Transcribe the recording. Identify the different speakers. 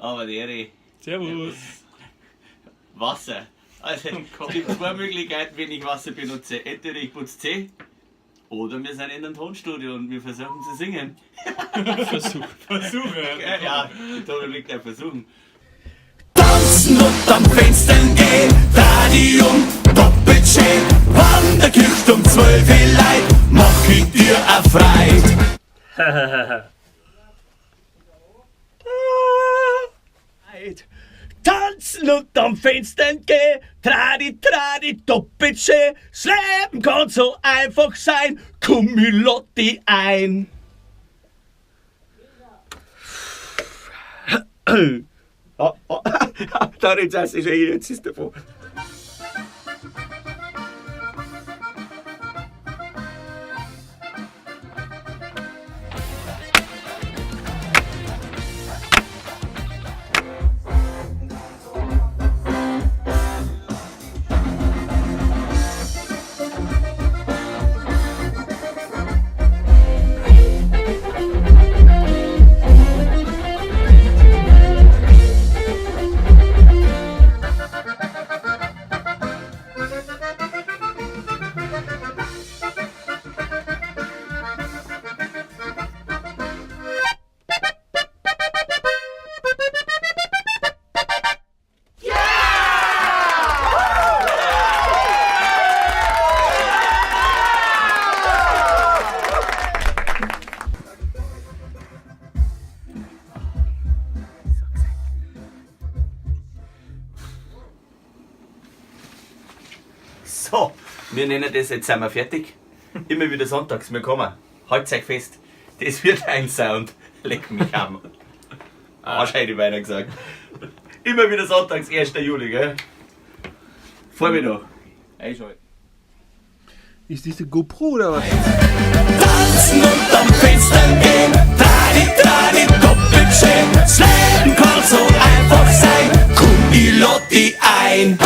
Speaker 1: Aber die Ehre.
Speaker 2: Servus.
Speaker 1: Wasser. Also, es gibt zwei Möglichkeiten, wenn ich Wasser benutze. Entweder ich putze Zähne oder wir sind in einem Tonstudio und wir versuchen zu singen.
Speaker 2: Versuche.
Speaker 1: Ja, da liegt ein Versuch.
Speaker 3: Tanzen und am Fenster gehen, Radium doppelt schön. Wann der Küche um 12 Uhr leid, mach ich dir a Freit. Tanzen und am Fenster gehen, tradi, doppelt schön. Das Leben kann so einfach sein, komm, ich lade dich ein. Da jetzt ist es jetzt ist davon.
Speaker 1: So, wir nennen das, jetzt sind wir fertig. Immer wieder sonntags, wir kommen. Halt's euch fest, das wird ein Sound. Leck mich am. Arsch hätte ich weiter gesagt. Immer wieder sonntags, 1. Juli, gell? Vormittag. Einschalten.
Speaker 2: Ist das eine GoPro oder was?
Speaker 3: Tanzen und am Fenster gehen, tradi, doppelt schön. Das Leben kann so einfach sein, komm, ich lade dich ein.